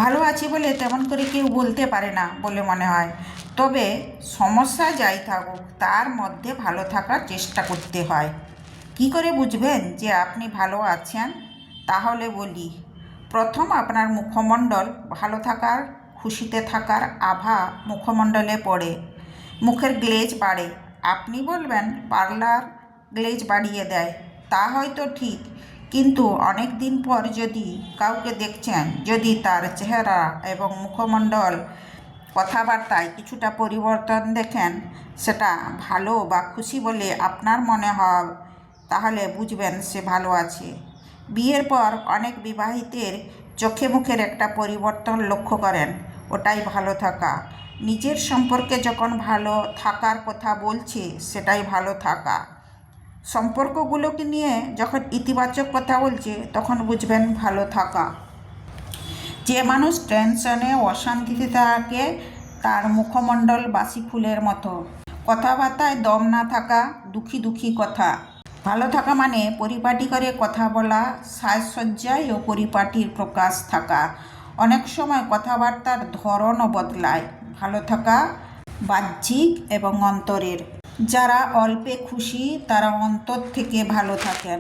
ভালো আছি বলে তেমন করে কেউ বলতে পারে না বলে মনে হয়। তবে সমস্যা যাই থাকুক তার মধ্যে ভালো থাকার চেষ্টা করতে হয়। কি করে বুঝবেন যে আপনি ভালো আছেন? তাহলে বলি, প্রথম আপনার মুখমণ্ডল ভালো থাকার, খুশিতে থাকার আভা মুখমণ্ডলে পড়ে, মুখের গ্লেজ বাড়ে। আপনি বলবেন পার্লার গ্লেজ বাড়িয়ে দেয়, তা হয়তো ঠিক, কিন্তু অনেক দিন পর যদি কাউকে দেখছেন, যদি তার চেহারা এবং মুখমণ্ডল, কথাবার্তায় কিছুটা পরিবর্তন দেখেন, সেটা ভালো বা খুশি বলে আপনার মনে হয়, তাহলে বুঝবেন সে ভালো আছে। বিয়ের পর অনেক বিবাহিতের চোখে মুখের একটা পরিবর্তন লক্ষ্য করেন, ওটাই ভালো থাকা। নিজের সম্পর্কে যখন ভালো থাকার কথা বলছে, সেটাই ভালো থাকা। সম্পর্কগুলোকে নিয়ে যখন ইতিবাচক কথা বলছে, তখন বুঝবেন ভালো থাকা। যে মানুষ টেনশনে, অশান্তিতে থাকে, তার মুখমণ্ডল বাসি ফুলের মতো, কথাবার্তায় দম না থাকা, দুঃখী দুঃখী কথা। ভালো থাকা মানে পরিপাটি করে কথা বলা, সাজসজ্জায় ও পরিপাটির প্রকাশ থাকা। অনেক সময় কথাবার্তার ধরনও বদলায়। ভালো থাকা বাহ্যিক এবং অন্তরের। যারা অল্পে খুশি তারা অন্তর থেকে ভালো থাকেন।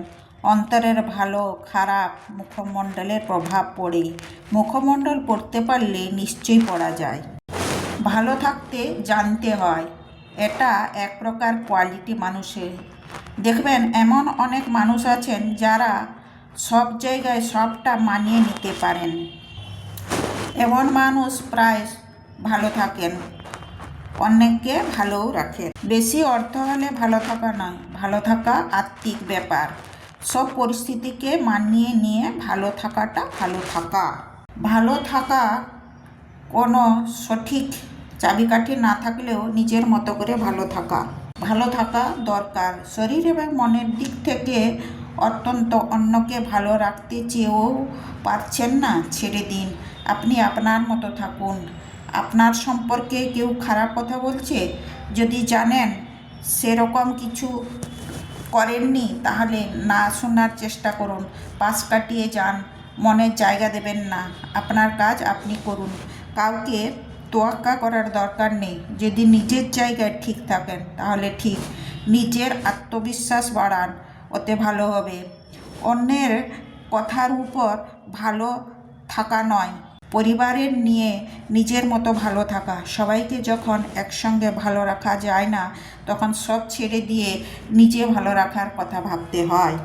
অন্তরের ভালো খারাপ মুখমণ্ডলের প্রভাব পড়ে। মুখমণ্ডল পড়তে পারলে নিশ্চয়ই পড়া যায়। ভালো থাকতে জানতে হয়, এটা এক প্রকার কোয়ালিটি মানুষের। দেখবেন এমন অনেক মানুষ আছেন যারা সব জায়গায় সবটা মানিয়ে নিতে পারেন। এমন মানুষ প্রায় ভালো থাকেন, অনেককে ভালোও রাখেন। বেশি অর্থ হলে ভালো থাকা নয়, ভালো থাকা আত্মিক ব্যাপার। সব পরিস্থিতিকে মানিয়ে নিয়ে ভালো থাকাটা ভালো থাকা। ভালো থাকা কোনো সঠিক চাবিকাঠি না থাকলেও নিজের মতো করে ভালো থাকা। ভালো থাকা দরকার। শরীর এবং মনের দিক থেকে অত্যন্ত অন্যকে ভালো রাখতে চেয়েও পারছেন না, ছেড়ে দিন। আপনি আপনার মতো থাকুন। আপনার সম্পর্কে কেউ খারাপ কথা বলছে, যদি জানেন সেরকম কিছু করেননি, তাহলে না শোনার চেষ্টা করুন, পাশ কাটিয়ে যান, মনের জায়গা দেবেন না। আপনার কাজ আপনি করুন, কাউকে তোয়াক্কা করার দরকার নেই। যদি নিজের জায়গায় ঠিক থাকেন তাহলে ঠিক। নিজের আত্মবিশ্বাস বাড়ান, ওতে ভালো হবে। অন্যের কথার উপর ভালো থাকা নয়, পরিবারের নিয়ে নিজের মতো ভালো থাকা। সবাইকে যখন একসঙ্গে ভালো রাখা যায় না, তখন সব ছেড়ে দিয়ে নিজে ভালো রাখার কথা ভাবতে হয়।